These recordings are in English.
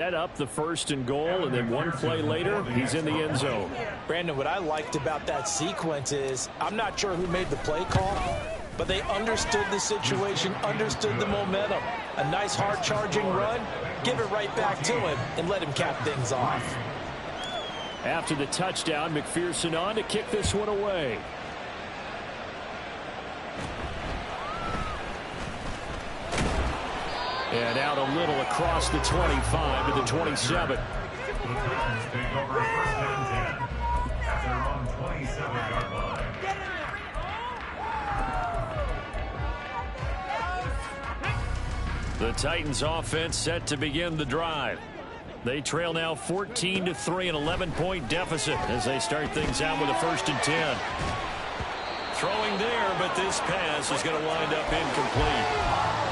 Set up the first and goal, and then one play later, he's in the end zone. Brandon, what I liked about that sequence is I'm not sure who made the play call, but they understood the situation, understood the momentum. A nice hard-charging run, give it right back to him, and let him cap things off. After the touchdown, McPherson on to kick this one away. And out a little across the 25 to the 27. The Titans offense set to begin the drive. They trail now 14-3, an 11-point deficit as they start things out with a 1st and 10. Throwing there, but this pass is going to wind up incomplete.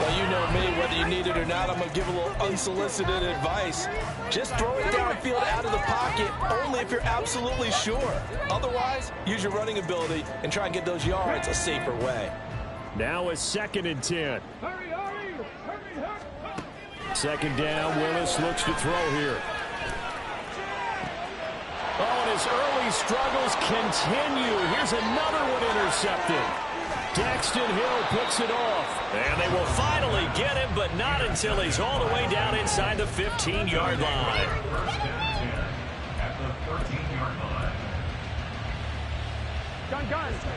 Well, you know me, whether you need it or not, I'm going to give a little unsolicited advice. Just throw it downfield out of the pocket, only if you're absolutely sure. Otherwise, use your running ability and try and get those yards a safer way. Now a 2nd and 10. Second down, Willis looks to throw here. Oh, and his early struggles continue. Here's another one intercepted. Daxton Hill picks it off. And they will finally get him, but not until he's all the way down inside the 15-yard line.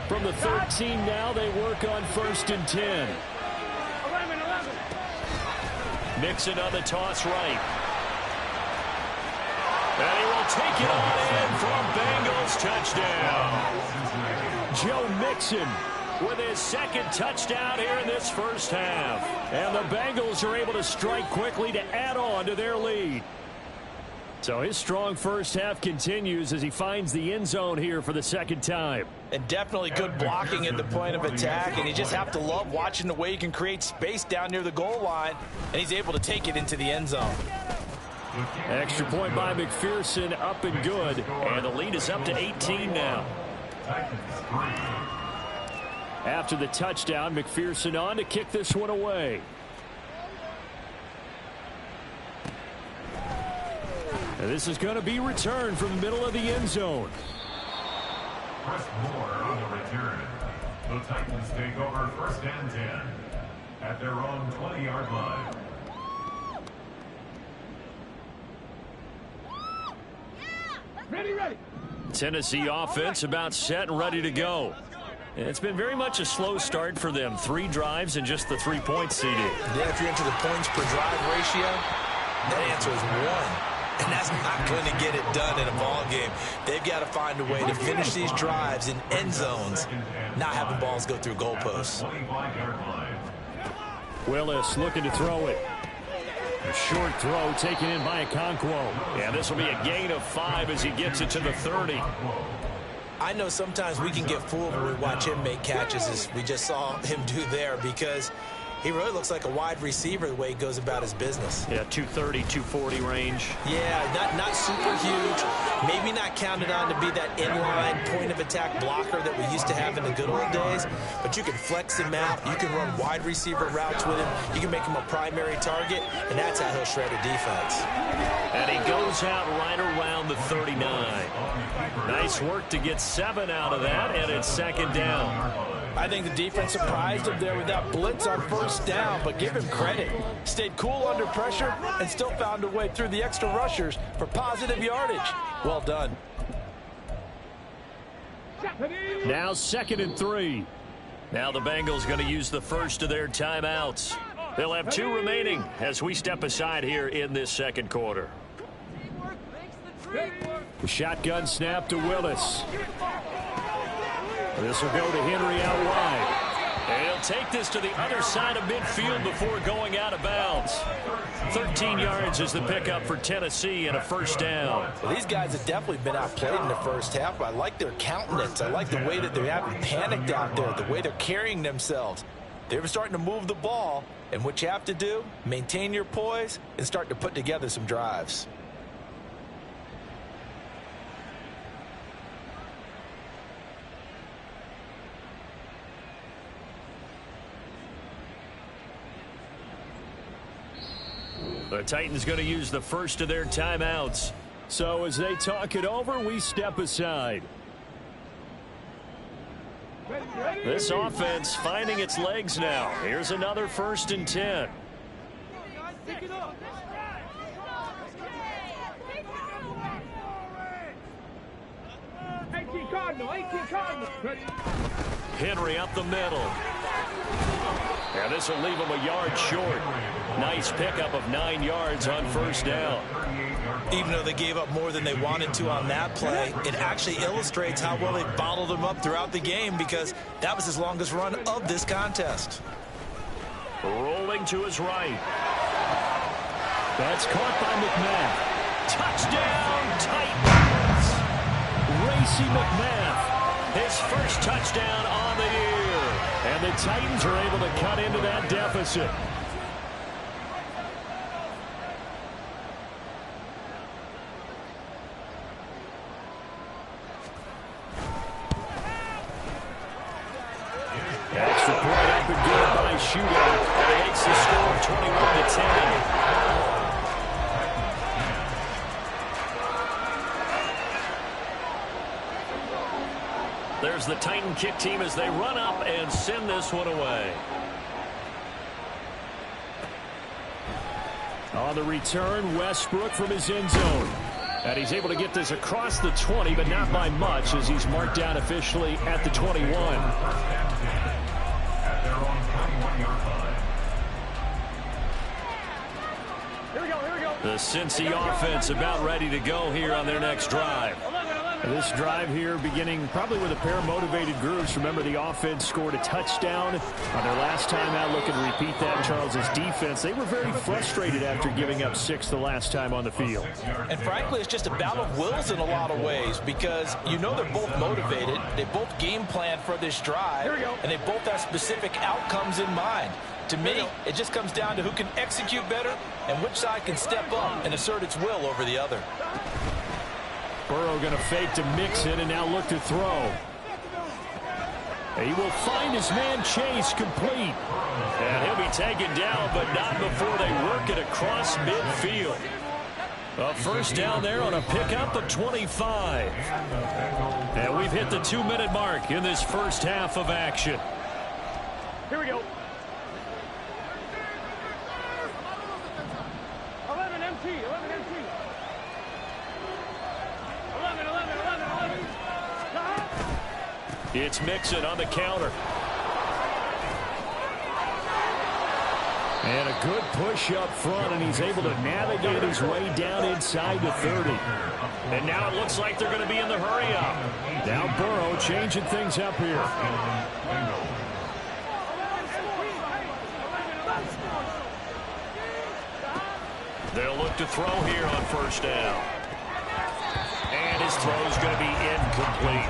From the 13 now, they work on 1st and 10. 11. Mixon on the toss right. And he will take it on in from Bengals touchdown. Joe Mixon with his 2nd touchdown here in this first half. And the Bengals are able to strike quickly to add on to their lead. So his strong first half continues as he finds the end zone here for the 2nd time. And definitely good blocking at the point of attack, and you just have to love watching the way he can create space down near the goal line, and he's able to take it into the end zone. Extra point by McPherson, up and good, and the lead is up to 18 now. After the touchdown, McPherson on to kick this one away. And this is going to be returned from the middle of the end zone. Chris Moore on the return. The Titans take over 1st and 10 at their own 20-yard line. Ready. Tennessee offense about set and ready to go. And it's been very much a slow start for them. 3 drives and just the 3-point CD. Yeah, if you're into the points per drive ratio, that answer is 1. And that's not going to get it done in a ball game. They've got to find a way to finish these drives in end zones, not having balls go through goalposts. Willis looking to throw it. A short throw taken in by Okonkwo. Yeah, this will be a gain of 5 as he gets it to the 30. I know sometimes we can get fooled when we watch him make catches, as we just saw him do there, because he really looks like a wide receiver the way he goes about his business. Yeah, 230, 240 range. Yeah, not super huge. Maybe not counted on to be that inline point-of-attack blocker that we used to have in the good old days. But you can flex him out. You can run wide receiver routes with him. You can make him a primary target, and that's how he'll shred a defense. And he goes out right around the 39. Nice work to get 7 out of that, and it's 2nd down. I think the defense surprised him there with that blitz on 1st down, but give him credit. Stayed cool under pressure and still found a way through the extra rushers for positive yardage. Well done. Now 2nd and 3. Now the Bengals going to use the first of their timeouts. They'll have 2 remaining as we step aside here in this 2nd quarter. The shotgun snap to Willis. This will go to Henry out wide. And he'll take this to the other side of midfield before going out of bounds. 13 yards is the pickup for Tennessee and a 1st down. Well, these guys have definitely been outplayed in the first half, but I like their countenance. I like the way that they haven't panicked out there, the way they're carrying themselves. They're starting to move the ball, and what you have to do, maintain your poise and start to put together some drives. The Titans going to use the first of their timeouts. So as they talk it over, we step aside. This offense finding its legs now. Here's another 1st and 10. 18 Cardinal. Henry up the middle. And this will leave him a yard short. Nice pickup of 9 yards on 1st down. Even though they gave up more than they wanted to on that play, it actually illustrates how well they bottled them up throughout the game, because that was his longest run of this contest. Rolling to his right. That's caught by McMath. Touchdown, Titans! Racey McMath, his first touchdown on the year. And the Titans are able to cut into that deficit. Extra point up and good by Shootout. And it makes the score 21-10. There's the Titan kick team as they run up and send this one away. On the return, Westbrook from his end zone. And he's able to get this across the 20, but not by much, as he's marked down officially at the 21. The Cincy offense about ready to go here on their next drive. This drive here beginning probably with a pair of motivated groups. Remember, the offense scored a touchdown on their last time out. Looking to repeat that. Charles's defense, they were very frustrated after giving up 6 the last time on the field. And frankly, it's just a battle of wills in a lot of ways, because you know they're both motivated. They both game plan for this drive, and they both have specific outcomes in mind. To me, it just comes down to who can execute better and which side can step up and assert its will over the other. Burrow going to fake to Mixon and now look to throw. He will find his man Chase complete. And he'll be taken down, but not before they work it across midfield. A 1st down there on a pickup of 25. And we've hit the 2-minute mark in this first half of action. Here we go. 11 MT. 11 MT. It's Mixon on the counter. And a good push up front, and he's able to navigate his way down inside the 30. And now it looks like they're going to be in the hurry up. Now Burrow changing things up here. They'll look to throw here on 1st down. And his throw's going to be incomplete.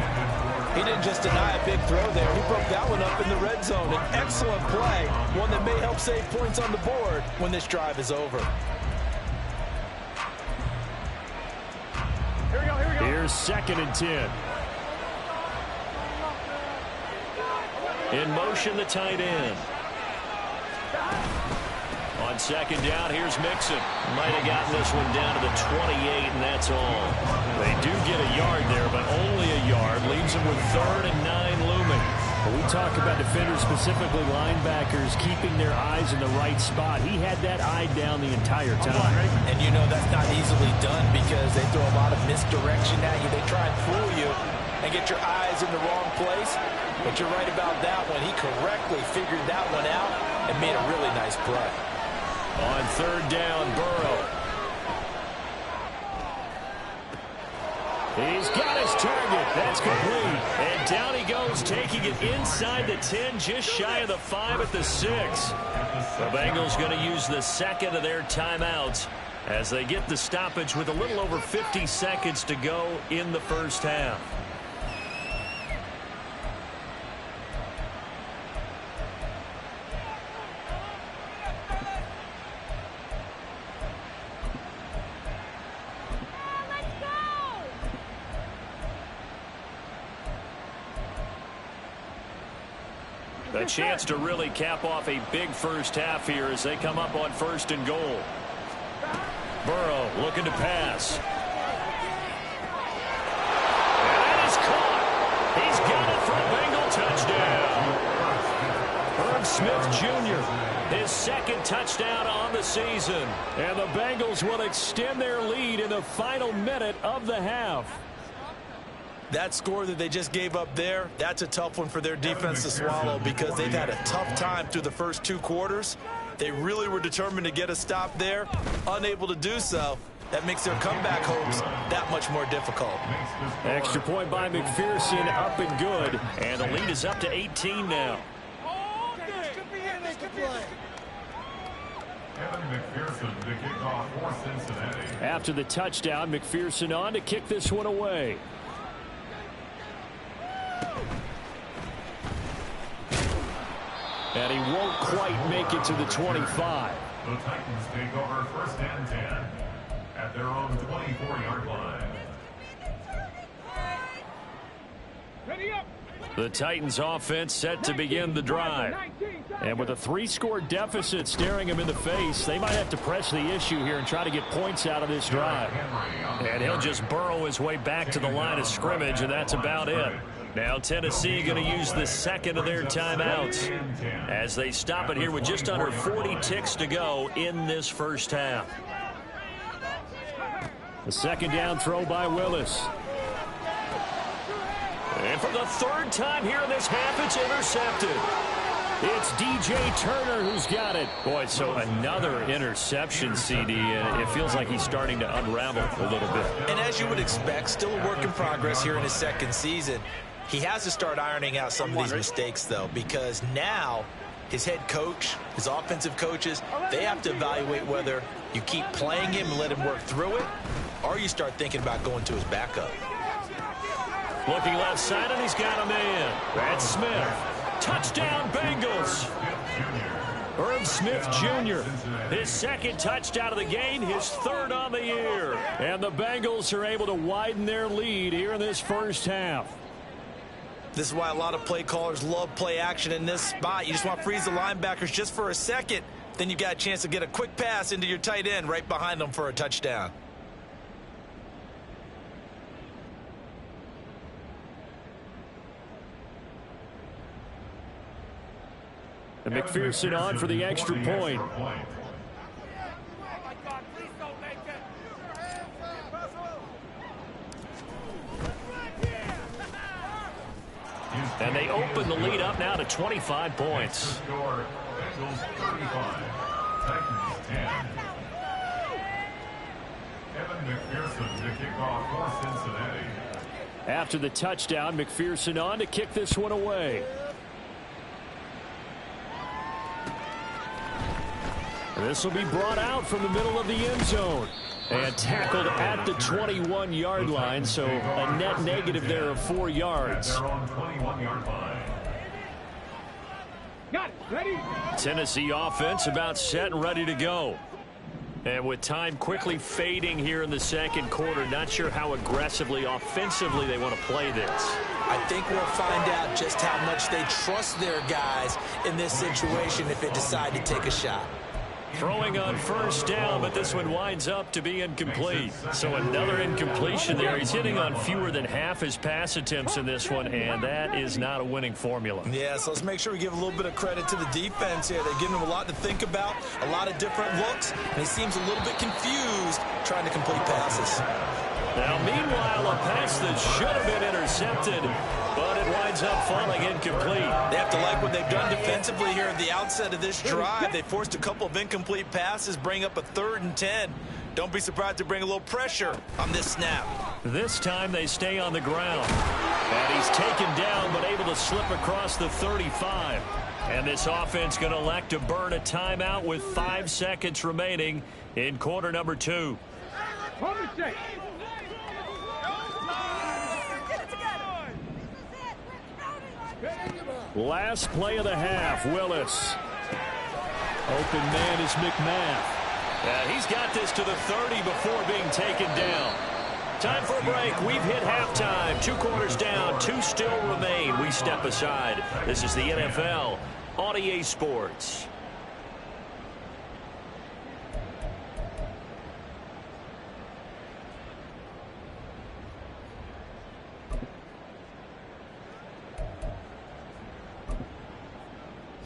He didn't just deny a big throw there. He broke that one up in the red zone. An excellent play, one that may help save points on the board when this drive is over. Here we go. Here's 2nd and 10. In motion, the tight end. On 2nd down, here's Mixon. Might have gotten this one down to the 28, and that's all. They do get a yard there, but only a yard. Leaves them with 3rd and 9 looming. When we talk about defenders, specifically linebackers, keeping their eyes in the right spot, he had that eye down the entire time. And you know that's not easily done, because they throw a lot of misdirection at you. They try and fool you and get your eyes in the wrong place. But you're right about that one. He correctly figured that one out and made a really nice play. On 3rd down, Burrow. He's got his target. That's complete. And down he goes, taking it inside the 10, just shy of the 5 at the 6. The Bengals going to use the 2nd of their timeouts as they get the stoppage with a little over 50 seconds to go in the first half. A chance to really cap off a big first half here as they come up on 1st and goal. Burrow looking to pass. And that is caught. He's got it for a Bengal touchdown. Herb Smith Jr., his second touchdown on the season. And the Bengals will extend their lead in the final minute of the half. That score that they just gave up there, that's a tough one for their defense to swallow because they've had a tough time through the first 2 quarters. They really were determined to get a stop there, unable to do so. That makes their comeback hopes that much more difficult. Extra point by McPherson, up and good. And the lead is up to 18 now. After the touchdown, McPherson on to kick this one away. And he won't quite make it to the 25. The Titans take over 1st and 10 at their own 24-yard line. Ready up. The Titans offense set to begin the drive. And with a 3-score deficit staring him in the face, they might have to press the issue here and try to get points out of this drive. And he'll just burrow his way back to the line of scrimmage, and that's about it. Now Tennessee going to use the second of their timeouts as they stop it here with just under 40 ticks to go in this first half. The second down throw by Willis. And for the 3rd time here in this half, it's intercepted. It's DJ Turner who's got it. Boy, so another interception, CD, and it feels like he's starting to unravel a little bit. And as you would expect, still a work in progress here in his second season. He has to start ironing out some of these mistakes, though, because now his head coach, his offensive coaches, they have to evaluate whether you keep playing him and let him work through it, or you start thinking about going to his backup. Looking left side, and he's got a man. That's Smith. Touchdown, Bengals. Herb Smith Jr., his second touchdown of the game, his 3rd on the year. And the Bengals are able to widen their lead here in this first half. This is why a lot of play callers love play action in this spot. You just want to freeze the linebackers just for a second. Then you got a chance to get a quick pass into your tight end right behind them for a touchdown. And McPherson on for the extra point. And they open the lead up now to 25 points. After the touchdown, McPherson on to kick this one away. This will be brought out from the middle of the end zone. And tackled at the 21-yard line, so a net negative there of 4 yards. Got it. Ready? Tennessee offense about set and ready to go. And with time quickly fading here in the second quarter, not sure how aggressively, offensively they want to play this. I think we'll find out just how much they trust their guys in this situation if they decide to take a shot. Throwing on 1st down, but this one winds up to be incomplete. So another incompletion there. He's hitting on fewer than half his pass attempts in this one, and that is not a winning formula. Yeah, so let's make sure we give a little bit of credit to the defense here. They're giving him a lot to think about, a lot of different looks, and he seems a little bit confused trying to complete passes. Now, meanwhile, a pass that should have been intercepted, but it winds up falling incomplete. They have to like what they've done defensively here at the outset of this drive. They forced a couple of incomplete passes, bring up a 3rd and 10. Don't be surprised to bring a little pressure on this snap. This time they stay on the ground. And he's taken down, but able to slip across the 35. And this offense going to elect to burn a timeout with 5 seconds remaining in quarter number 2. Last play of the half, Willis. Open man is McMath. He's got this to the 30 before being taken down. Time for a break. We've hit halftime. 2 quarters down, 2 still remain. We step aside. This is the NFL on EA Sports.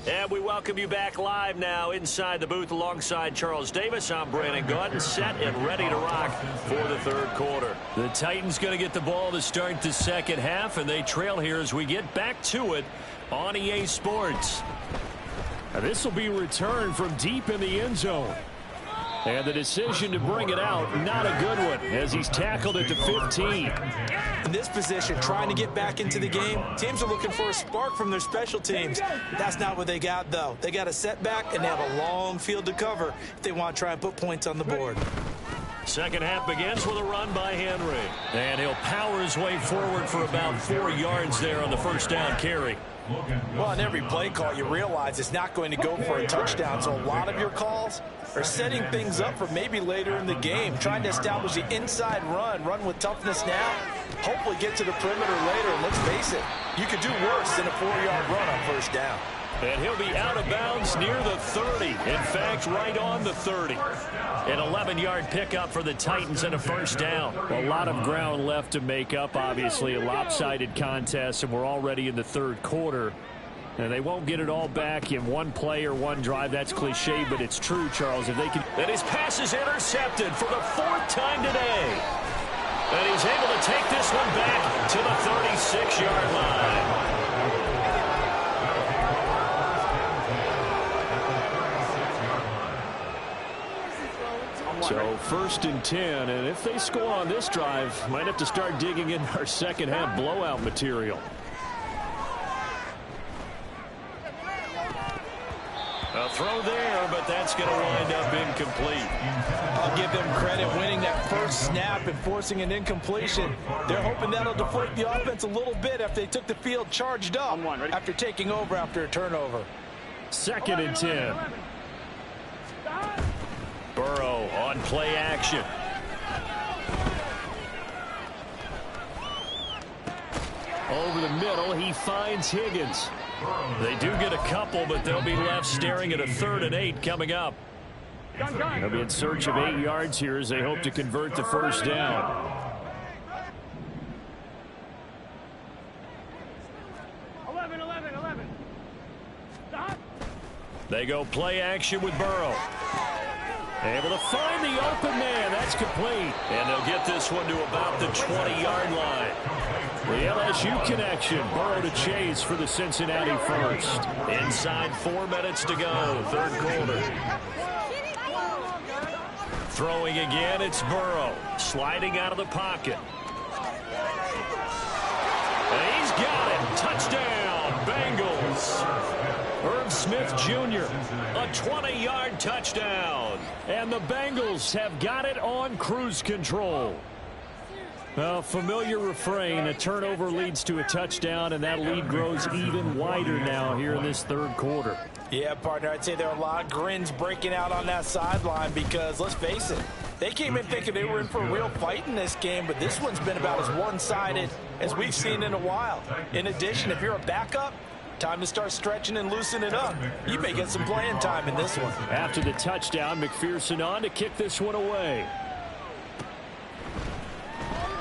And we welcome you back live now inside the booth alongside Charles Davis. I'm Brandon Gaudin, set and ready to rock for the third quarter. The Titans going to get the ball to start the second half, and they trail here as we get back to it on EA Sports. Now this will be returned from deep in the end zone. And the decision to bring it out, not a good one, as he's tackled at the 15. In this position, trying to get back into the game, teams are looking for a spark from their special teams. That's not what they got, though. They got a setback, and they have a long field to cover if they want to try and put points on the board. Second half begins with a run by Henry. And he'll power his way forward for about 4 yards there on the first down carry. Well, on every play call, you realize it's not going to go for a touchdown, so a lot of your calls are setting things up for maybe later in the game, trying to establish the inside run with toughness now, hopefully get to the perimeter later. And let's face it, you could do worse than a 4-yard run on first down. And he'll be out of bounds near the 30. In fact, right on the 30. An 11-yard pickup for the Titans and a first down. A lot of ground left to make up, obviously. A lopsided contest, and we're already in the third quarter. And they won't get it all back in one play or one drive. That's cliche, but it's true, Charles. If they can. And his pass is intercepted for the 4th time today. And he's able to take this one back to the 36-yard line. So 1st and 10, and if they score on this drive, might have to start digging in our second half blowout material. A throw there, but that's going to wind up incomplete. I'll give them credit winning that first snap and forcing an incompletion. They're hoping that'll deflate the offense a little bit after they took the field charged up after taking over after a turnover. 2nd and 10. Burrow on play action. Over the middle, he finds Higgins. They do get a couple, but they'll be left staring at a 3rd and 8 coming up. They'll be in search of 8 yards here as they hope to convert the first down. 11. Stop. They go play action with Burrow. Able to find the open man. That's complete. And they'll get this one to about the 20-yard line. The LSU connection. Burrow to Chase for the Cincinnati first. Inside 4 minutes to go. Third quarter. Throwing again, it's Burrow. Sliding out of the pocket. And he's got it. Touchdown, Bengals. Irv Smith Jr., a 20-yard touchdown. And the Bengals have got it on cruise control. A familiar refrain, a turnover leads to a touchdown, and that lead grows even wider now here in this third quarter. Yeah, partner, I'd say there are a lot of grins breaking out on that sideline because, let's face it, they came in thinking they were in for a real fight in this game, but this one's been about as one-sided as we've seen in a while. In addition, if you're a backup, time to start stretching and loosening up. You may get some playing time in this one. After the touchdown, McPherson on to kick this one away.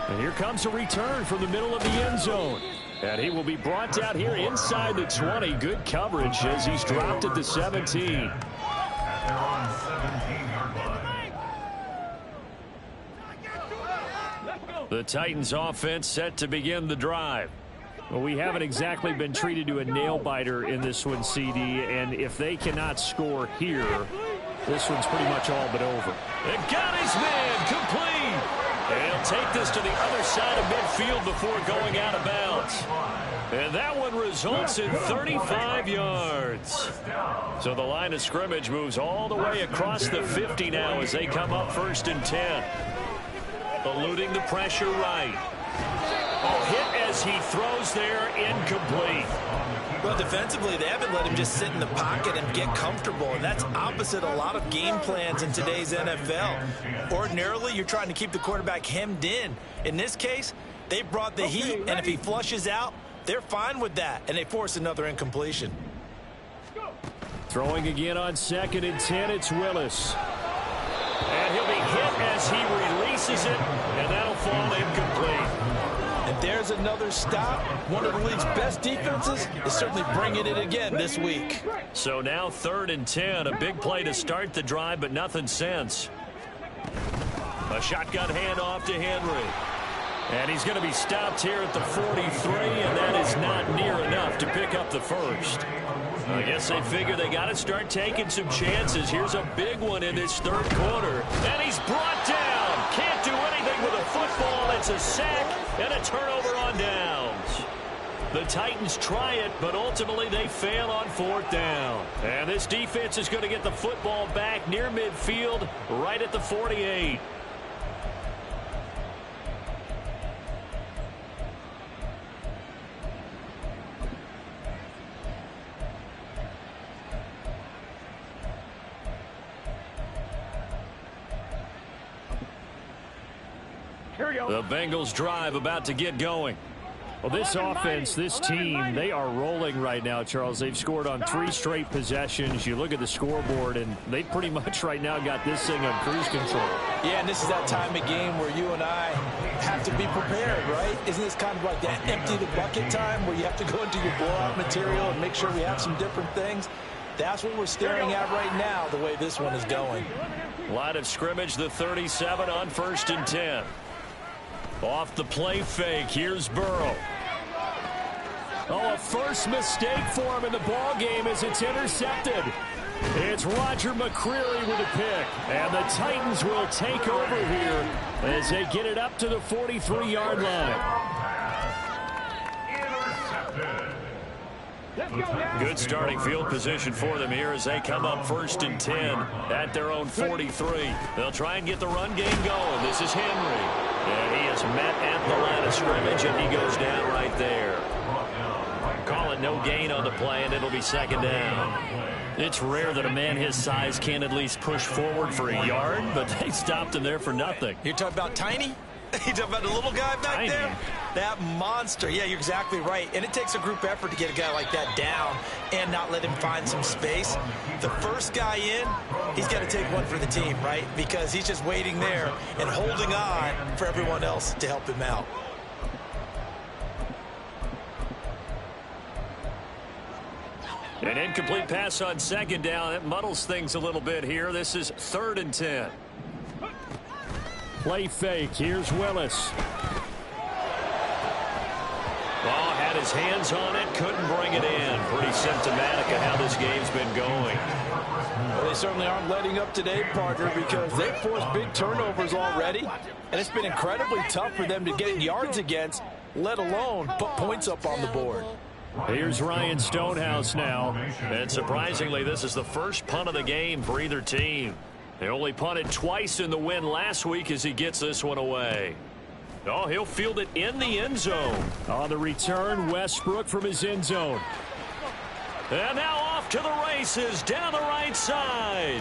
And here comes a return from the middle of the end zone. And he will be brought down here inside the 20. Good coverage as he's dropped at the 17. The Titans offense set to begin the drive. Well, we haven't exactly been treated to a nail-biter in this one, CD, and if they cannot score here, this one's pretty much all but over. And got his man complete. And he'll take this to the other side of midfield before going out of bounds. And that one results in 35 yards. So the line of scrimmage moves all the way across the 50 now as they come up 1st and 10. Eluding the pressure right. Oh, hit as he throws there, incomplete. Well, defensively, they haven't let him just sit in the pocket and get comfortable, and that's opposite a lot of game plans in today's NFL. Ordinarily, you're trying to keep the quarterback hemmed in. In this case, they brought the heat, and if he flushes out, they're fine with that, and they force another incompletion. Throwing again on 2nd and 10, it's Willis. And he'll be hit as he releases it, and that'll fall incomplete. And And there's another stop. One of the league's best defenses is certainly bringing it again this week. So now 3rd and 10. A big play to start the drive, but nothing since. A shotgun handoff to Henry. And he's going to be stopped here at the 43, and that is not near enough to pick up the first. I guess they figure they got to start taking some chances. Here's a big one in this 3rd quarter. And he's brought down. Can't do anything with a football. It's a sack and a turnover on downs. The Titans try it, but ultimately they fail on 4th down. And this defense is going to get the football back near midfield, right at the 48. The Bengals drive about to get going. Well, this offense, this team, they are rolling right now, Charles. They've scored on 3 straight possessions. You look at the scoreboard, and they pretty much right now got this thing on cruise control. Yeah, and this is that time of game where you and I have to be prepared, right? Isn't this kind of like that empty the bucket time where you have to go into your blowout material and make sure we have some different things? That's what we're staring at right now, the way this one is going. Line of scrimmage, the 37 on 1st and 10. Off the play fake, here's Burrow. Oh, a first mistake for him in the ball game as it's intercepted. It's Roger McCreary with a pick, and the Titans will take over here as they get it up to the 43-yard line. Good starting field position for them here as they come up 1st and 10 at their own 43. They'll try and get the run game going. This is Henry. And he is met at the line of scrimmage, and he goes down right there. Call it no gain on the play, and it'll be 2nd down. It's rare that a man his size can at least push forward for a yard, but they stopped him there for nothing. You're talking about tiny? You're talking about the little guy back Tiny. there? That monster. Yeah, you're exactly right. And it takes a group effort to get a guy like that down and not let him find some space. The first guy in, he's got to take one for the team, right? Because he's just waiting there and holding on for everyone else to help him out. An incomplete pass on 2nd down. It muddles things a little bit here. This is 3rd and 10. Play fake. Here's Willis. Ball had his hands on it, couldn't bring it in. Pretty symptomatic of how this game's been going. Well, they certainly aren't letting up today, partner, because they've forced big turnovers already, and it's been incredibly tough for them to get yards against, let alone put points up on the board. Here's Ryan Stonehouse now. And surprisingly, this is the first punt of the game for either team. They only punted twice in the win last week as he gets this one away. Oh, he'll field it in the end zone. On the return, Westbrook from his end zone. And now off to the races down the right side.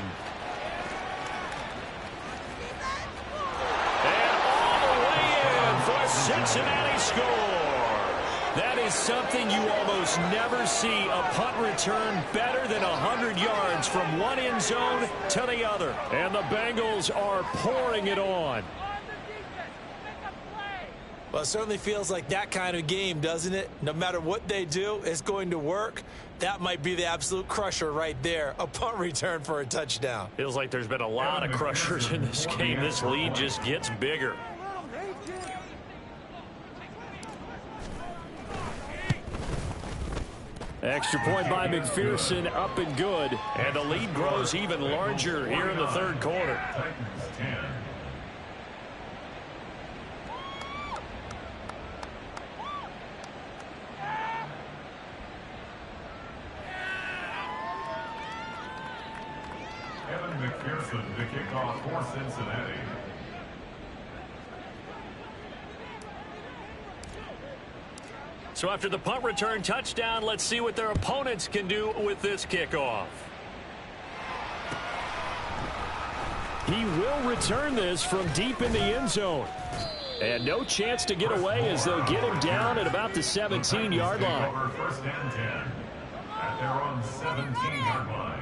And all the way in for a Cincinnati score. That is something you almost never see. A punt return better than 100 yards from one end zone to the other. And the Bengals are pouring it on. Well, it certainly feels like that kind of game, doesn't it? No matter what they do, it's going to work. That might be the absolute crusher right there. A punt return for a touchdown. Feels like there's been a lot of crushers in this game. This lead just gets bigger. Extra point by McPherson, up and good. And the lead grows even larger here in the 3rd quarter. McPherson to kick off for Cincinnati. So after the punt return touchdown, let's see what their opponents can do with this kickoff. He will return this from deep in the end zone. And no chance to get away as they'll get him down at about the 17-yard line. Over 1st and 10 at their own 17-yard line.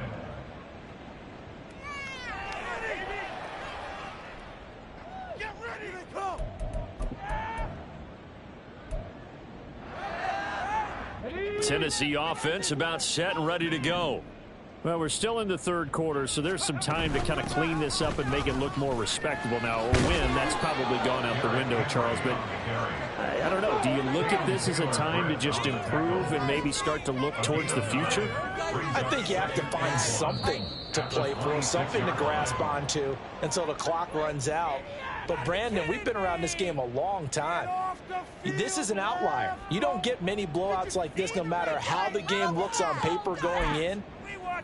Tennessee offense about set and ready to go. Well, we're still in the third quarter, so there's some time to kind of clean this up and make it look more respectable. Now, a win, that's probably gone out the window, Charles, but I don't know. Do you look at this as a time to just improve and maybe start to look towards the future? I think you have to find something to play for, something to grasp onto until the clock runs out. But, Brandon, we've been around this game a long time. This is an outlier. You don't get many blowouts like this no matter how the game looks on paper going in.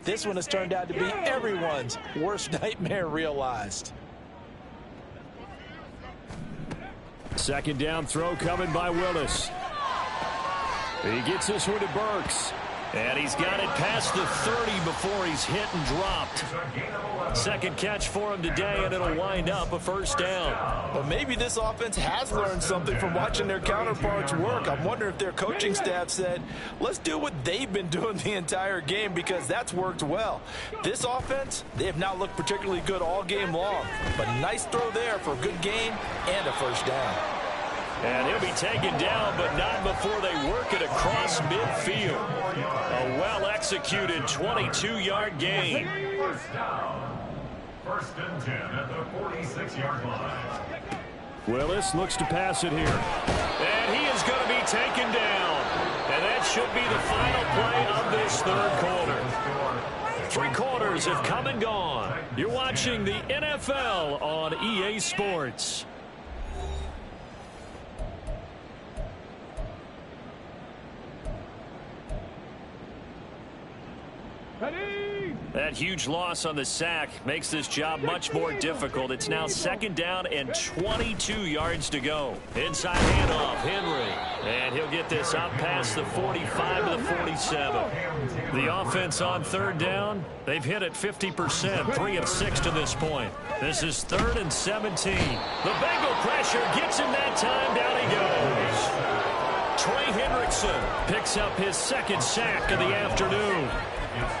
This one has turned out to be everyone's worst nightmare realized. Second down throw coming by Willis. He gets this one to Burks. And he's got it past the 30 before he's hit and dropped. Second catch for him today, and it'll wind up a first down. But maybe this offense has learned something from watching their counterparts work. I'm wondering if their coaching staff said, let's do what they've been doing the entire game, because that's worked well. This offense, they have not looked particularly good all game long. But nice throw there for a good gain and a first down. And he'll be taken down, but not before they work it across midfield. A well-executed 22-yard gain. First down. First and 10 at the 46-yard line. Willis looks to pass it here. And he is going to be taken down. And that should be the final play of this third quarter. 3 quarters have come and gone. You're watching the NFL on EA Sports. That huge loss on the sack makes this job much more difficult. It's now second down and 22 yards to go. Inside handoff, Henry. And he'll get this up past the 45 to the 47. The offense on third down, they've hit it 50%, 3 of 6 to this point. This is 3rd and 17. The Bengal pressure gets him that time. Down he goes. Trey Hendrickson picks up his second sack of the afternoon.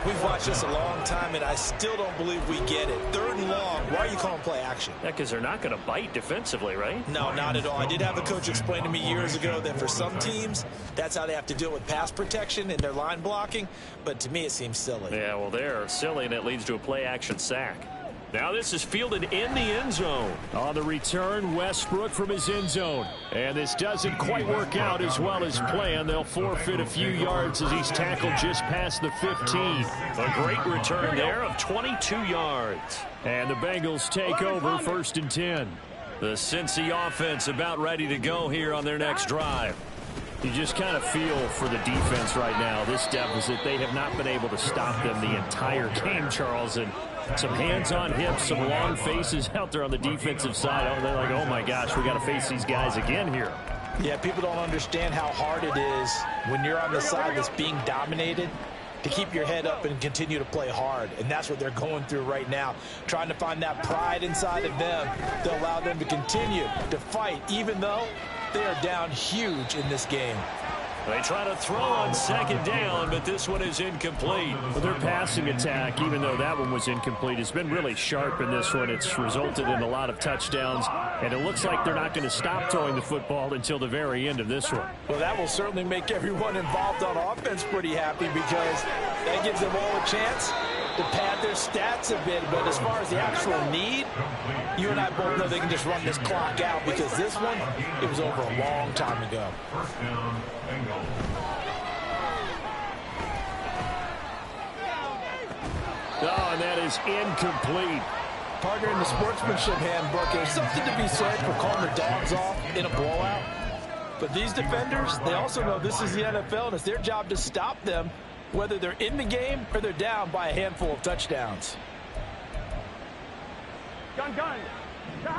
We've watched this a long time, and I still don't believe we get it. 3rd and long. Why are you calling play action? Yeah, because they're not going to bite defensively, right? No, not at all. I did have a coach explain to me years ago that for some teams, that's how they have to deal with pass protection and their line blocking. But to me, it seems silly. Yeah, well, they're silly, and it leads to a play action sack. Now this is fielded in the end zone. On the return, Westbrook from his end zone. And this doesn't quite work out as well as planned. They'll forfeit a few yards as he's tackled just past the 15. A great return there of 22 yards. And the Bengals take over 1st and 10. The Cincy offense about ready to go here on their next drive. You just kind of feel for the defense right now. This deficit, they have not been able to stop them the entire game, Charles. And some hands on hips, some long faces out there on the defensive side. Oh, they're like, oh my gosh, we got to face these guys again here. Yeah, people don't understand how hard it is when you're on the side that's being dominated to keep your head up and continue to play hard. And that's what they're going through right now, trying to find that pride inside of them to allow them to continue to fight, even though they are down huge in this game. They try to throw on second down, but this one is incomplete. Well, their passing attack, even though that one was incomplete, has been really sharp in this one. It's resulted in a lot of touchdowns, and it looks like they're not going to stop throwing the football until the very end of this one. Well, that will certainly make everyone involved on offense pretty happy, because that gives them all a chance to pad their stats a bit. But as far as the actual need, you and I both know they can just run this clock out, because this one, it was over a long time ago. First down, Bengals. Oh, and that is incomplete. Partner, in the sportsmanship handbook, there's something to be said for calling the dogs off in a blowout. But these defenders, they also know this is the NFL, and it's their job to stop them, whether they're in the game or they're down by a handful of touchdowns. Gun.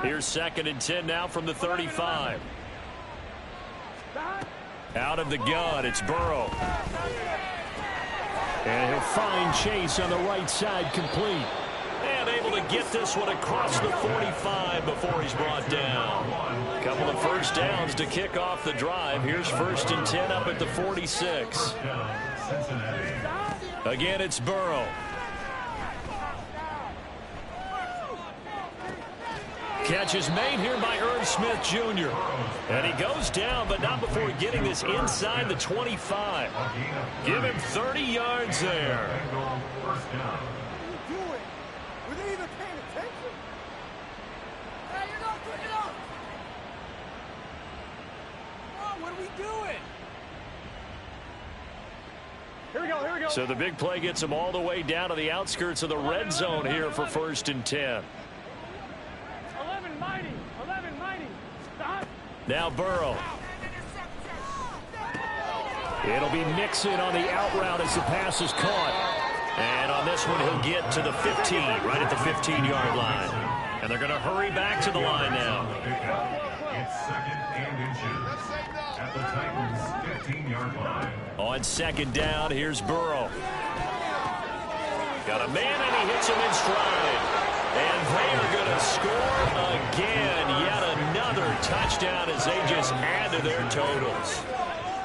Here's 2nd and 10 now from the 35. Out of the gun, it's Burrow. And he'll find Chase on the right side, complete. And able to get this one across the 45 before he's brought down. A couple of first downs to kick off the drive. Here's 1st and 10 up at the 46. Again, it's Burrow. catch is made here by Irv Smith Jr. And he goes down, but not before getting this inside the 25. Give him 30 yards there. First down. What are you doing? Were they even paying attention? Hey, you're not quick enough! Oh, what are we doing? Here we go, here we go. So the big play gets him all the way down to the outskirts of the red zone here for 1st and 10. 11 mighty, 11 mighty. Stop. Now Burrow. It'll be Mixon on the out route as the pass is caught. And on this one, he'll get to the 15, right at the 15-yard line. And they're going to hurry back to the line now. It's 2nd and inches at the Titans' 15-yard line. On 2nd down, here's Burrow. Got a man, and he hits him in stride. And they are going to score again. Yet another touchdown as they just add to their totals.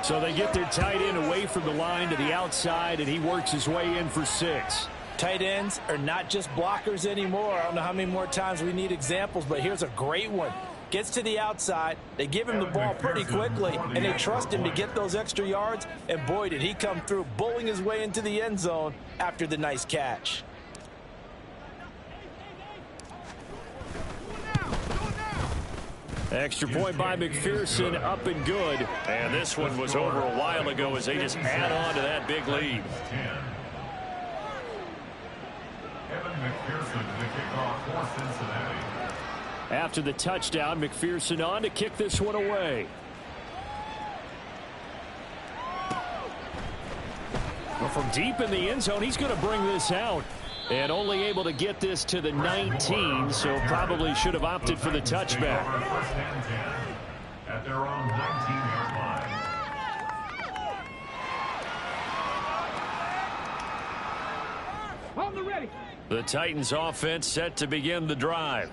So they get their tight end away from the line to the outside, and he works his way in for 6. Tight ends are not just blockers anymore. I don't know how many more times we need examples, but here's a great one. Gets to the outside, they give him the ball pretty quickly, and they trust him to get those extra yards, and boy, did he come through, bowling his way into the end zone after the nice catch. Extra point by McPherson, up and good. And this one was over a while ago as they just add on to that big lead. 10. Evan McPherson to the kickoff for Cincinnati. After the touchdown, McPherson on to kick this one away. Well, from deep in the end zone, he's going to bring this out. And only able to get this to the 19, so probably should have opted for the touchback. First and 10 at their own 19-yard line. On the ready. The Titans offense set to begin the drive.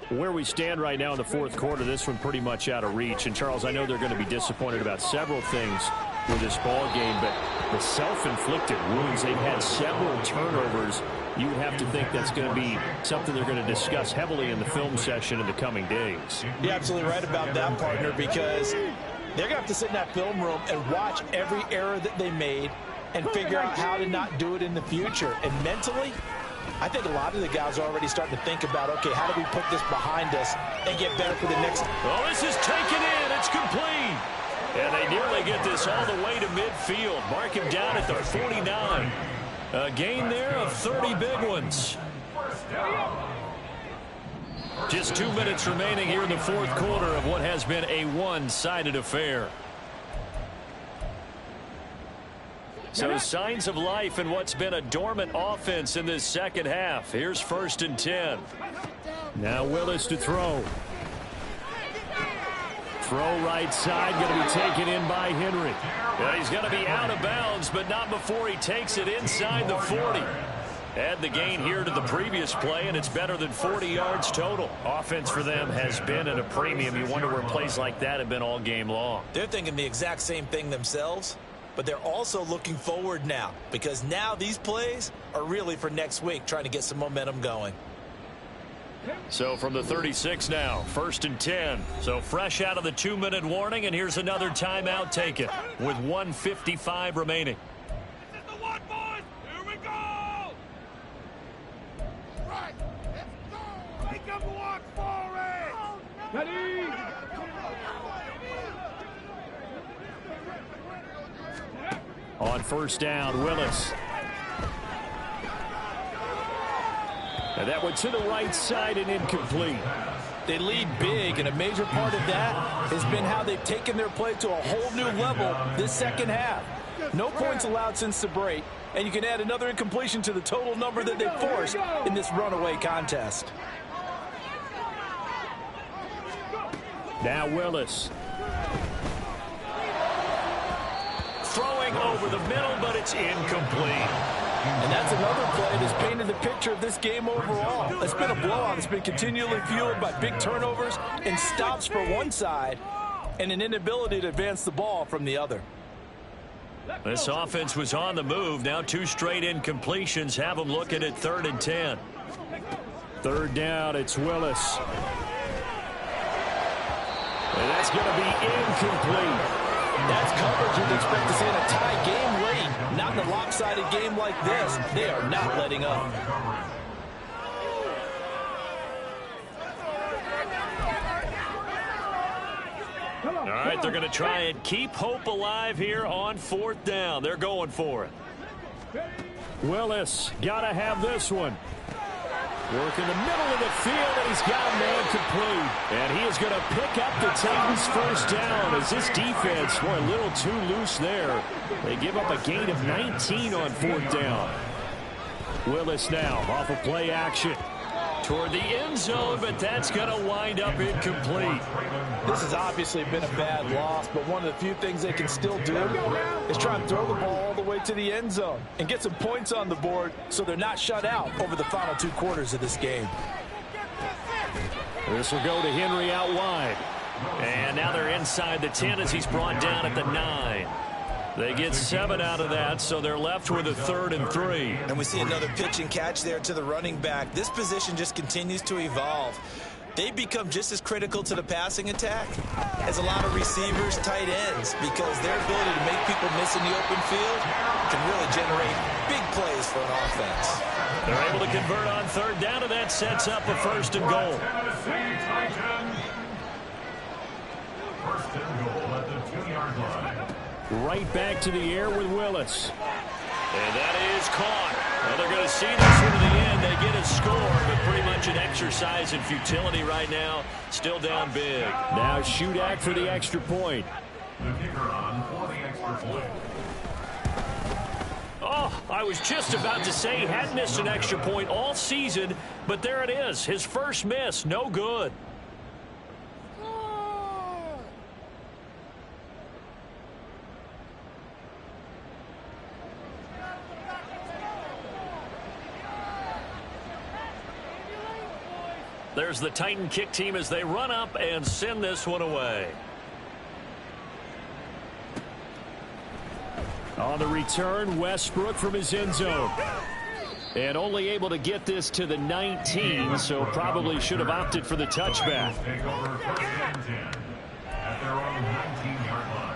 Where we stand right now in the 4th quarter, this one pretty much out of reach. And, Charles, I know they're going to be disappointed about several things with this ball game, but the self-inflicted wounds, they've had several turnovers. You would have to think that's going to be something they're going to discuss heavily in the film session in the coming days. You're absolutely right about that, partner, because they're going to have to sit in that film room and watch every error that they made and figure out how to not do it in the future. And mentally, I think a lot of the guys are already starting to think about, okay, how do we put this behind us and get better for the next. Oh, this is taken in. It's complete. And they nearly get this all the way to midfield. Mark him down at the 49. A gain there of 30 big ones. Just 2 minutes remaining here in the 4th quarter of what has been a one-sided affair. So signs of life in what's been a dormant offense in this second half. Here's 1st and 10. Now Willis to throw. Throw right side, going to be taken in by Henry. Yeah, he's going to be out of bounds, but not before he takes it inside the 40. Add the gain here to the previous play, and it's better than 40 yards total. Offense for them has been at a premium. You wonder where plays like that have been all game long. They're thinking the exact same thing themselves, but they're also looking forward now, because now these plays are really for next week, trying to get some momentum going. So from the 36 now, 1st and 10. So fresh out of the 2-minute warning, and here's another timeout taken with 1:55 remaining. This is the one, boys. Here we go. Right, let's go. Make them walk for it. Ready. On 1st down, Willis. And that went to the right side and incomplete. They lead big, and a major part of that has been how they've taken their play to a whole new level this second half. No points allowed since the break, and you can add another incompletion to the total number that they forced in this runaway contest. Now Willis. Throwing over the middle, but it's incomplete. And that's another play that's painted the picture of this game overall. It's been a blowout. It's been continually fueled by big turnovers and stops for one side and an inability to advance the ball from the other. This offense was on the move. Now 2 straight incompletions have them looking at 3rd and 10. 3rd down, it's Willis. That's going to be incomplete. That's coverage you'd expect to see in a tie game late. Not in a lopsided game like this. They are not letting up. All right, they're going to try and keep hope alive here on 4th down. They're going for it. Willis, got to have this one. Work in the middle of the field, and he's got a man complete. And he is going to pick up the Titans' first down as this defense, boy, a little too loose there. They give up a gain of 19 on 4th down. Willis now off of play action toward the end zone, but that's going to wind up incomplete. This has obviously been a bad loss, but one of the few things they can still do is try and throw the ball all the way to the end zone and get some points on the board so they're not shut out over the final 2 quarters of this game. This will go to Henry out wide. And now they're inside the 10 as he's brought down at the 9. They get 7 out of that, so they're left with a 3rd and 3. And we see another pitch and catch there to the running back. This position just continues to evolve. They become just as critical to the passing attack as a lot of receivers, tight ends, because their ability to make people miss in the open field can really generate big plays for an offense. They're able to convert on 3rd down, and that sets up a 1st and goal. First and goal at the 2-yard line. Right back to the air with Willis. And that is caught. Well, they're going to see this one to the end. They get a score, but pretty much an exercise in futility right now. Still down big. Now Shudak for the extra point. The kicker on for the extra point. Oh, I was just about to say he hadn't missed an extra point all season, but there it is. His first miss, no good. There's the Titan kick team as they run up and send this one away. On the return, Westbrook from his end zone. And only able to get this to the 19, so probably should have opted for the touchback. Take over 1st and 10 at their own 19-yard line.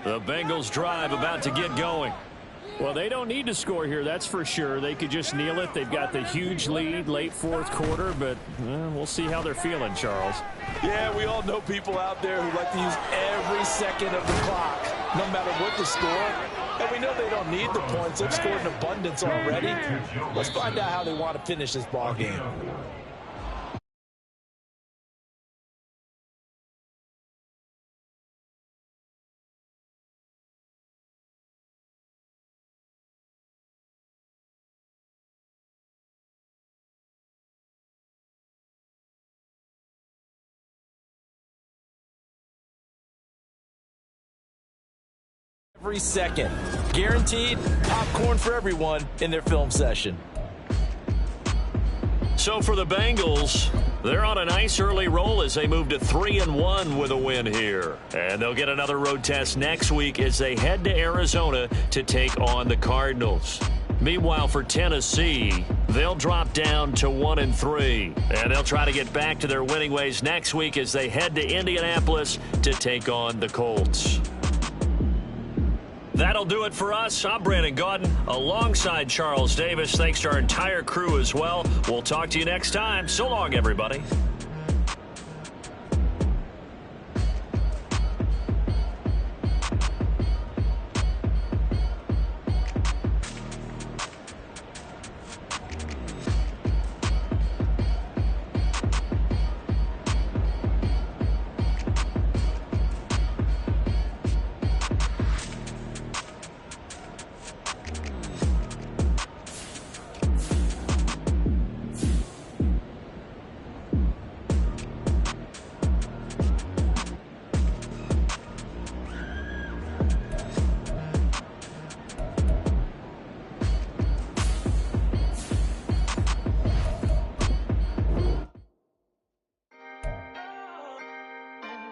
The Bengals drive about to get going. Well, they don't need to score here, that's for sure. They could just kneel it. They've got the huge lead late 4th quarter, but we'll see how they're feeling, Charles. Yeah, we all know people out there who like to use every second of the clock, no matter what the score. And we know they don't need the points. They've scored in abundance already. Let's find out how they want to finish this ball game. Every second. Guaranteed popcorn for everyone in their film session. So for the Bengals, they're on a nice early roll as they move to 3-1 with a win here. And they'll get another road test next week as they head to Arizona to take on the Cardinals. Meanwhile, for Tennessee, they'll drop down to 1-3. And they'll try to get back to their winning ways next week as they head to Indianapolis to take on the Colts. That'll do it for us. I'm Brandon Gaudin alongside Charles Davis. Thanks to our entire crew as well. We'll talk to you next time. So long, everybody.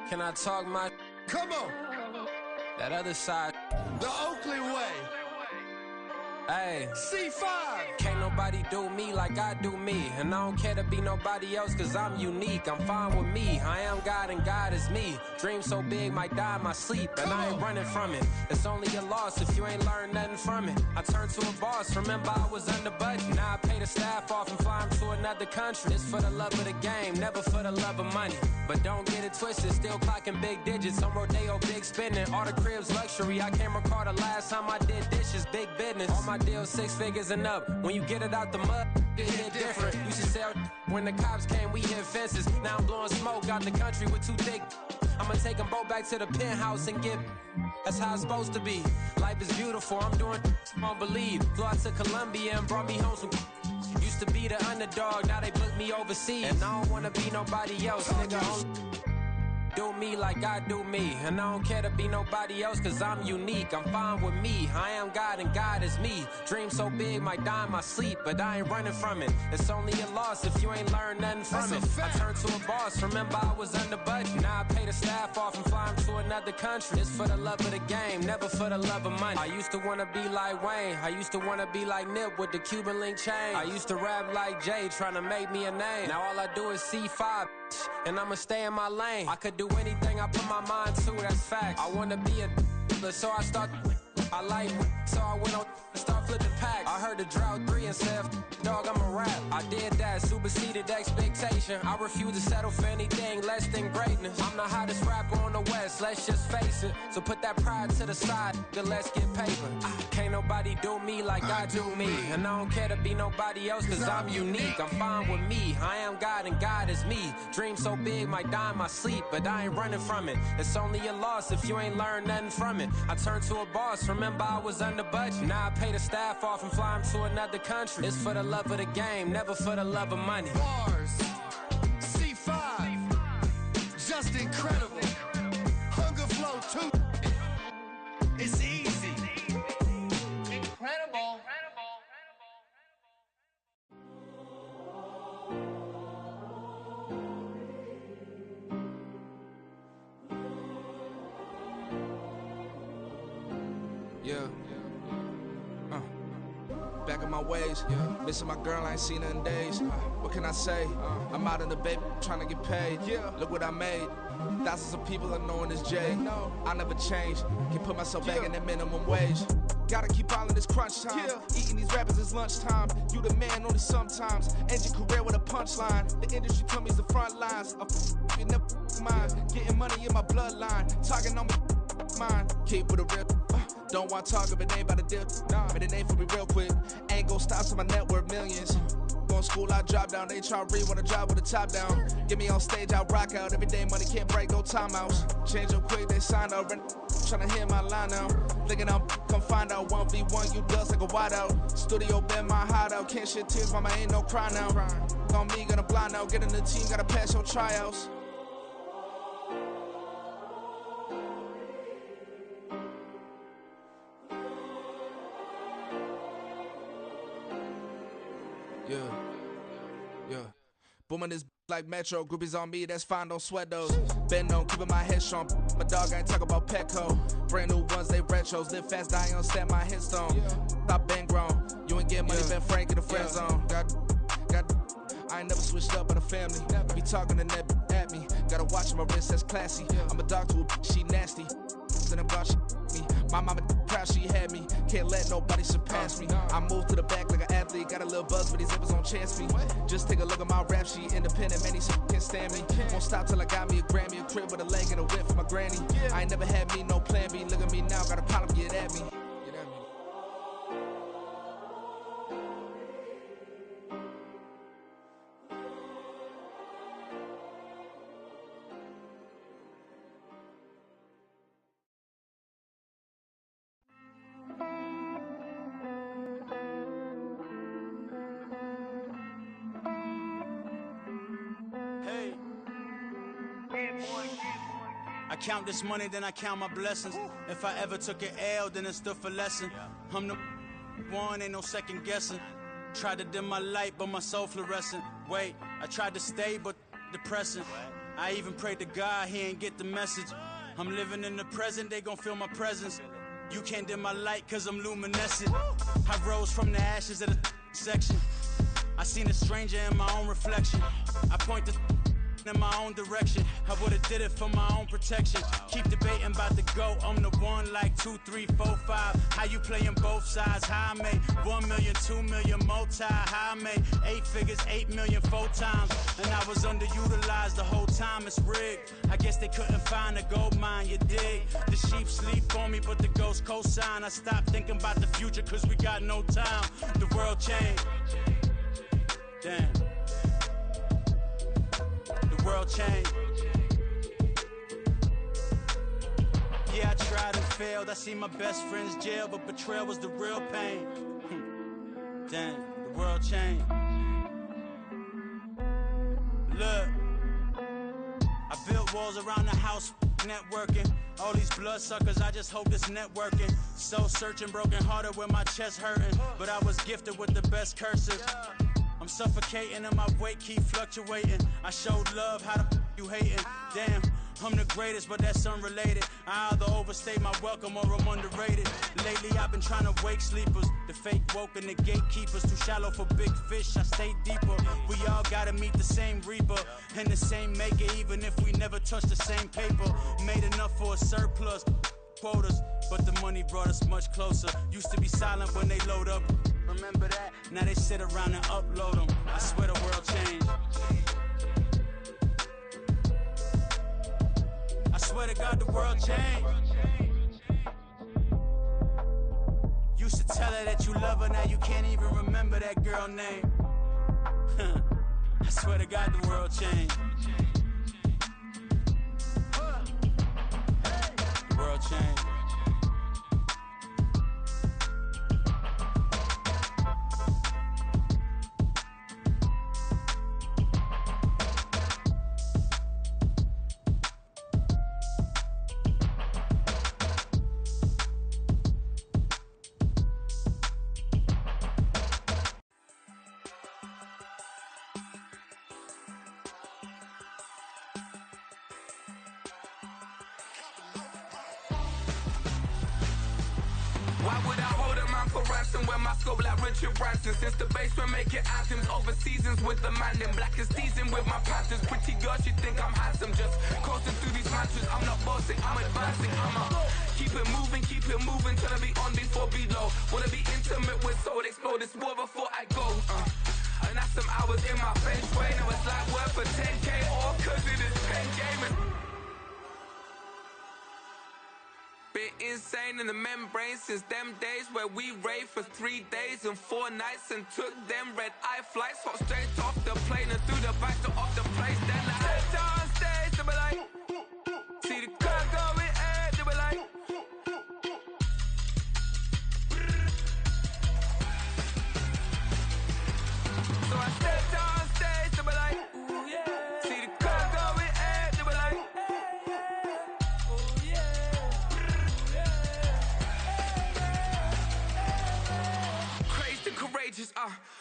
Can I talk my... Come on. That other side. The Oakley way. Hey. C5. Can't nobody... nobody do me like I do me. And I don't care to be nobody else, cause I'm unique. I'm fine with me. I am God and God is me. Dream so big, might die in my sleep. And I ain't running from it. It's only a loss if you ain't learned nothing from it. I turned to a boss, remember I was under budget. Now I pay the staff off and fly them to another country. It's for the love of the game, never for the love of money. But don't get it twisted, still clocking big digits. On Rodeo, big spending, all the cribs luxury. I can't recall the last time I did dishes, big business. All my deals 6 figures and up. When you get it out the mud, it hit different. Used to sell when the cops came, we hit fences. Now I'm blowing smoke out the country with 2 thick. I'ma take them both back to the penthouse and get. That's how it's supposed to be. Life is beautiful, I'm doing won't believe. Flew out to Colombia and brought me home some. Used to be the underdog, now they book me overseas. And I don't wanna be nobody else, nigga. Do me like I do me. And I don't care to be nobody else, cause I'm unique. I'm fine with me. I am God and God is me. Dream so big, might die in my sleep. But I ain't running from it. It's only a loss if you ain't learned nothing from it. I turned to a boss, remember I was under budget. Now I pay the staff off and fly them to another country. It's for the love of the game, never for the love of money. I used to wanna be like Wayne. I used to wanna be like Nip with the Cuban link chain. I used to rap like Jay, trying to make me a name. Now all I do is C5, and I'ma stay in my lane. I could do anything I put my mind to, that's fact. I wanna be a so I start. I like, so I went on and start flipping packs. I heard the drought 3 and said, dog, I'm a rap. I did that, superseded expectation. I refuse to settle for anything less than greatness. I'm the hottest rapper on the West, let's just face it. So put that pride to the side, then let's get paper. Can't nobody do me like I do me. And I don't care to be nobody else, cause I'm unique. I'm fine with me. I am God and God is me. Dream so big, might die in my sleep. But I ain't running from it. It's only a loss if you ain't learned nothing from it. I turned to a boss, remember I was under budget. Now I pay the staff off and fly them to another country. It's for the love of the game, never for the love of money. Bars, C5, just incredible. Hunger Flow 2, it's easy. Incredible. Yeah. Back in my ways, missing my girl, I ain't seen her in days. What can I say? I'm out in the baby, trying to get paid. Look what I made. Thousands of people are knowing this Jay. I never change. Can put myself back in the minimum wage. Gotta keep following this crunch time. Eating these rappers is lunchtime. You the man only sometimes. End your career with a punchline. The industry told me it's the front lines. You never mine. Getting money in my bloodline. Talking on me, mine. Keep with a rip. Don't want to talk if it ain't about a dip. But it ain't for me real quick. Ain't gon' stop till my net worth millions. Going school, I drop down. They try to read when I drop with the top down. Get me on stage, I rock out. Every day money can't break, go timeouts. Change up quick, they signed up. Tryna hear my line now. Thinking I'm come find out 1v1, you dust like a wideout. Studio been my hideout. Can't shed tears, mama ain't no cry now. On me, gonna blind out. Get in the team, gotta pass your tryouts. Yeah. Booming this like Metro, groupies on me, that's fine, don't sweat those. Been on, keeping my head strong. My dog ain't talk about Petco. Brand new ones, they retros. Live fast, die on set, my headstone. Stop been grown. You ain't getting money, been Frank in the friend zone. I ain't never switched up on the family. Be talking to that at me. Gotta watch my wrist, that's classy. I'm a dog to a she nasty. And I'm glad she me. My mama proud she had me. Can't let nobody surpass me. I moved to the back like an athlete. Got a little buzz, but these zippers don't chance me. Just take a look at my rap sheet. Independent, man, these can't stand me. Won't stop till I got me a Grammy. A crib with a leg and a whip for my granny. I ain't never had me, no plan B. Look at me now, got a problem, get at me. I count this money, then I count my blessings. If I ever took an L, then it stood for lesson. I'm the one, ain't no second guessing. Tried to dim my light, but my soul fluorescent. Wait, I tried to stay, but depressing. I even prayed to God, he ain't get the message. I'm living in the present, they gon' feel my presence. You can't dim my light, cause I'm luminescent. I rose from the ashes of the section. I seen a stranger in my own reflection. I point the in my own direction. I would've did it for my own protection. Keep debating about the GOAT. I'm the one like 2, 3, 4, 5. How you playing both sides? How I made 1 million, 2 million multi. How I made 8 figures, 8 million 4 times. And I was underutilized the whole time. It's rigged. I guess they couldn't find a gold mine. You dig? The sheep sleep on me, but the ghost cosign. I stopped thinking about the future cause we got no time. The world changed. Damn. The world changed. Yeah, I tried and failed. I see my best friends jail, but betrayal was the real pain. Damn, the world changed. Look, I built walls around the house, networking. All these bloodsuckers, I just hope this networking. Soul searching, broken hearted with my chest hurting. But I was gifted with the best cursive. I'm suffocating and my weight keep fluctuating. I showed love, how the you hating? Damn, I'm the greatest, but that's unrelated. I either overstay my welcome or I'm underrated. Lately I've been trying to wake sleepers, the fake woke and the gatekeepers. Too shallow for big fish, I stay deeper. We all gotta meet the same reaper and the same maker, even if we never touch the same paper. Made enough for a surplus, quotas, but the money brought us much closer. Used to be silent when they load up. Remember that? Now they sit around and upload them. I swear the world changed. I swear to God the world changed. Used to tell her that you love her, now you can't even remember that girl name. I swear to God the world changed. The world changed. Why would I hold a man for ransom when my scope like Richard Branson? Since the basement making anthems over seasons with the man in black is teasing with my patterns. Pretty girl, she think I'm handsome. Just coasting through these mantras. I'm not bossing, I'm advancing. Keep it moving till I be on before below. Wanna be intimate with soul, explore this war before I go. And that's some hours in my feng shui. Now it's like work for 10K all cause it is pen gaming. Been insane in the membrane since them days where we raved for 3 days and 4 nights and took them red-eye flights. Hot straight off the plane and through the back door of the place. Then I stepped on stage, they were like, see the crowd going air, they were like, so I stepped on stage, they were like, ooh yeah, see the crowd going air, they were like, courageous,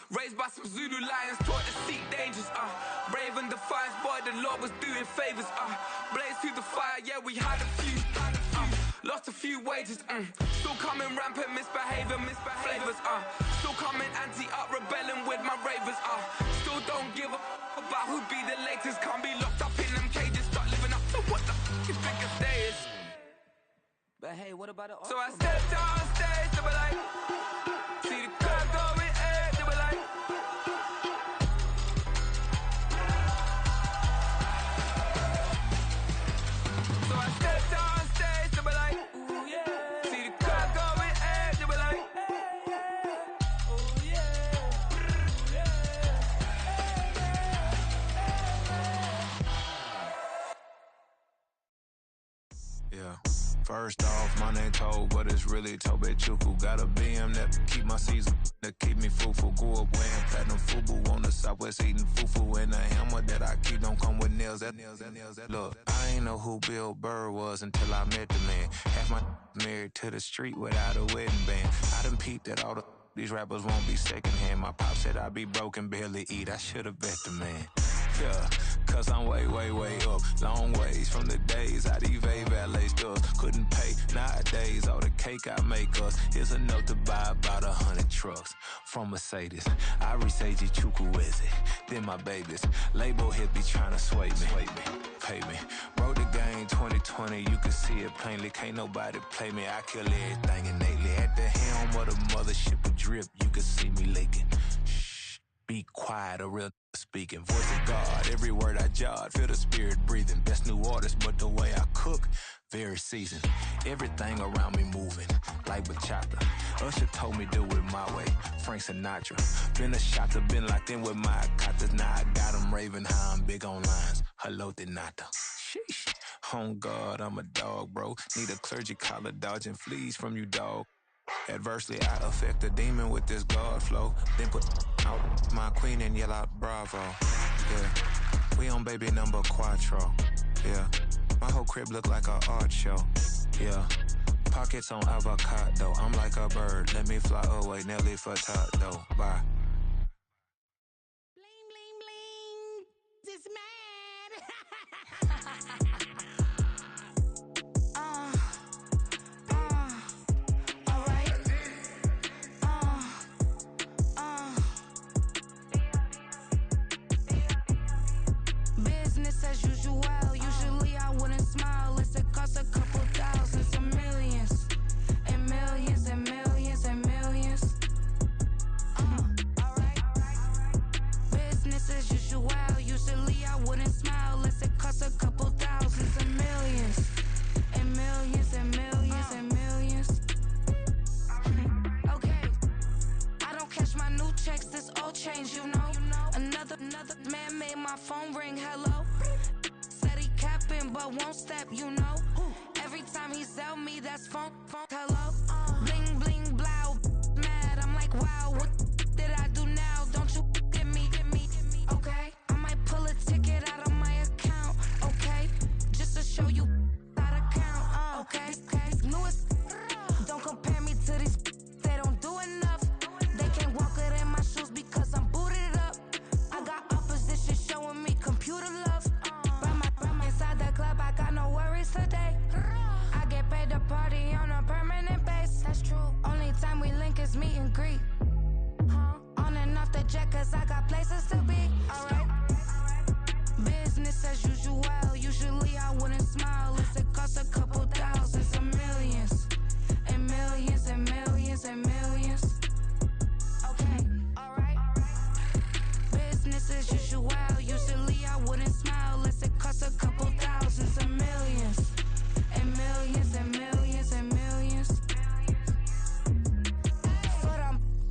raised by some Zulu lions, taught to seek dangers, brave and defiant, boy, the Lord was doing favors, blaze through the fire, yeah, we had a few, lost a few wages, still coming rampant, misbehaving, flavors, still coming anti-up, rebelling with my ravers, still don't give a about who be the latest, can't be locked up in them cages, start living up to what the is biggest day is. But hey, what about it? So I stepped on stage, they were like, see the crowd going air, they were like, so I stepped on stage, they were like, ooh yeah, see the crowd going air, they were like, oh yeah, yeah. First off, my name Toad, but it's really Tobe Chuku. Got a BM that keep my season, that keep me fruitful. Grew up wearing platinum FUBU on the southwest eating fufu. And the hammer that I keep don't come with nails. Look, I ain't know who Bill Burr was until I met the man. Half my married to the street without a wedding band. I done peeped that all these rappers won't be secondhand. My pop said I'd be broke and barely eat. I should've bet the man. Yeah, cause I'm way, way, way up. Long ways from the days I eBay valet stores. Couldn't pay nowadays. All the cake I make us is enough to buy about 100 trucks. From Mercedes, I resage Chukwueze. Then my babies, label hit be trying to sway me. Pay me. Wrote the game 2020, you can see it plainly. Can't nobody play me. I kill everything innately. At the helm of the mothership of drip, you can see me leaking. Shh, be quiet, a real speaking. Voice of God, every word I jot. Feel the spirit breathing. Best new artist, but the way I cook, very seasoned. Everything around me moving, like bachata. Usher told me do it my way. Frank Sinatra. Been a shotter, been locked in with my katas. Now I got them raving how I'm big on lines. Hello, Denata. Sheesh. On God, I'm a dog, bro. Need a clergy collar, dodging fleas from you, dog. Adversely, I affect a demon with this God flow. Then put out my queen and yell out bravo. Yeah, we on baby number quattro. Yeah, my whole crib look like a art show. Yeah, pockets on avocado. I'm like a bird. Let me fly away, Nelly Furtado. Bye. Bling, bling, bling. This mad. Business as usual. Usually I wouldn't smile. It's a cost a couple thousands and millions. And millions and millions and millions. Alright. Business as usual. Usually I wouldn't smile. Unless it costs a couple thousands and millions. And millions and millions and millions. Okay. I don't cash my new checks, this old change, you know. Another man made my phone ring, hello. Said he capping but won't step, you know. Every time he sell me, that's phone, hello. Bling, bling, blow, mad, I'm like, wow, what did I do now? Don't you get me, okay? I might pull a ticket out of my account, okay? Just to show you how to count, okay? Newest, don't compare me to these, they don't do enough. They can't walk it in my shoes because I'm booted up. I got opposition showing me computer love. Run inside the club, I got no worries today. I get paid to party on a permanent base. That's true. Only time we link is meet and greet. On and off the jet, cause I got places to be. Alright. Business as usual. Usually I wouldn't smile. Unless it costs a couple thousands and millions. And millions and millions and millions. Okay, alright. Business as usual. Usually I wouldn't smile unless it costs a couple thousands and millions. And millions and millions and millions. But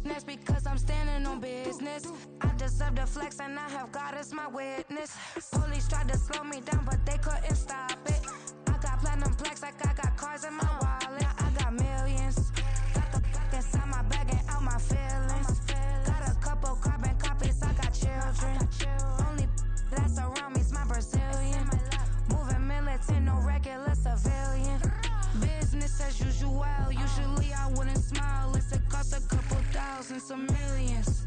that's because I'm standing on business. I deserve the flex and I have God as my witness. Police tried to slow me down but they couldn't stop it. I got platinum plaques like I got cars in my wallet. I got millions. Got the fuck inside my bag and out my feelings. Got a couple carbon copies, I got children. Only that's around me's my Brazilian. Moving militant, no regular civilian. Business as usual. Usually I wouldn't smile unless it costs a couple thousands of millions.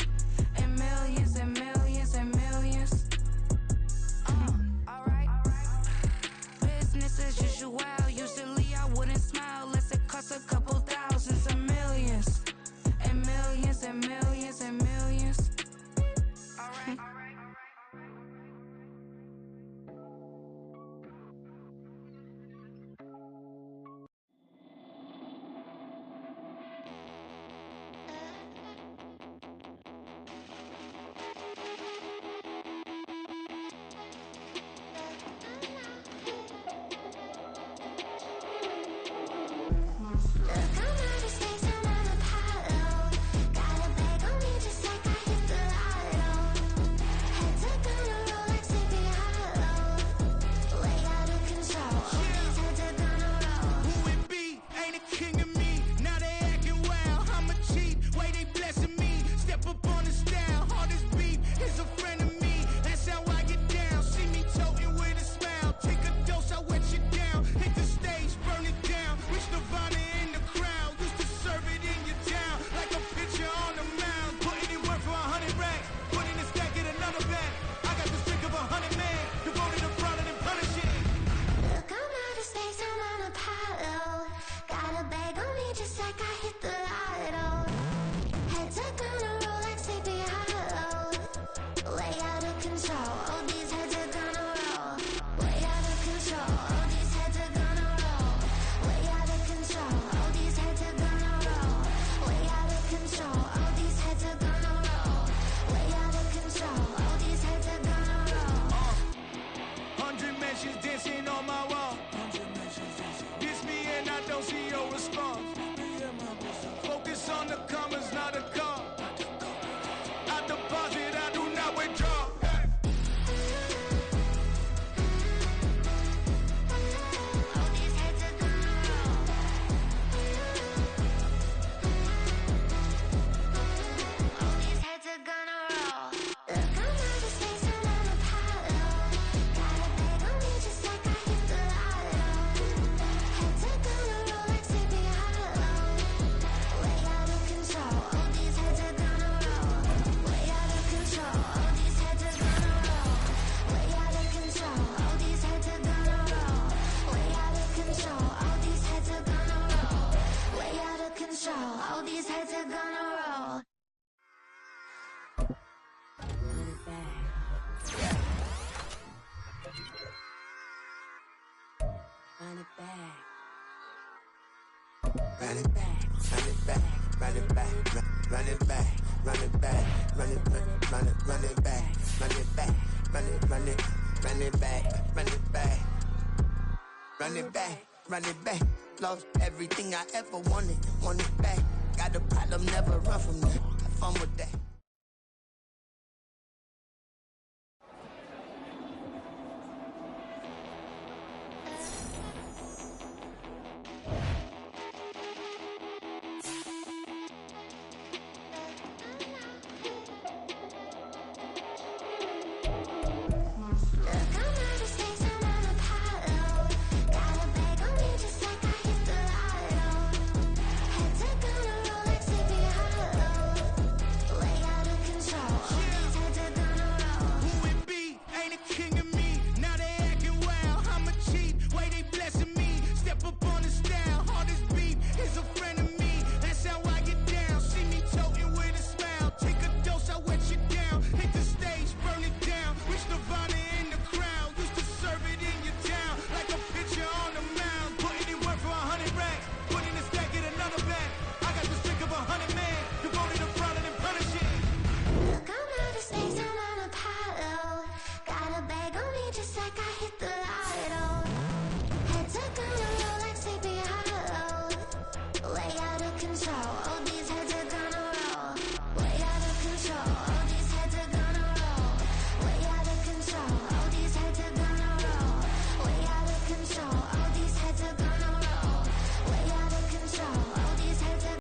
And millions and millions and millions. Alright. Business as usual. Usually I wouldn't smile control. All these heads are gonna roll. Way out of control. All these heads are gonna roll. Way out of control. All these heads are gonna roll. Way out of control. All these heads are gonna roll. Way out of control. All these heads are gonna roll. 100 mentions dancing on my wall. Diss me and I don't see your response. Focus on the commas, not a call. I deposit, I do not withdraw. All these heads are gonna roll. All these heads are gonna roll. Look, I'm out of space and I'm Apollo. Got a bag on me just like I hit the lotto. Heads are gonna roll like Sleepy Hollow. Way out of control. All these heads are gonna roll. Way out of control. All these heads are gonna roll. Way out of control. All these heads are gonna roll. Way out of control. All these heads are gonna roll. Way out of control. All these heads are gonna roll. Run it back. Run it back, run it back, run it back, run it back, run it back, run it back, run it back, run it back, run it back, run it back, run it back, run it back. Lost everything I ever wanted, want it back. Got a problem, never run from that. Have fun with that.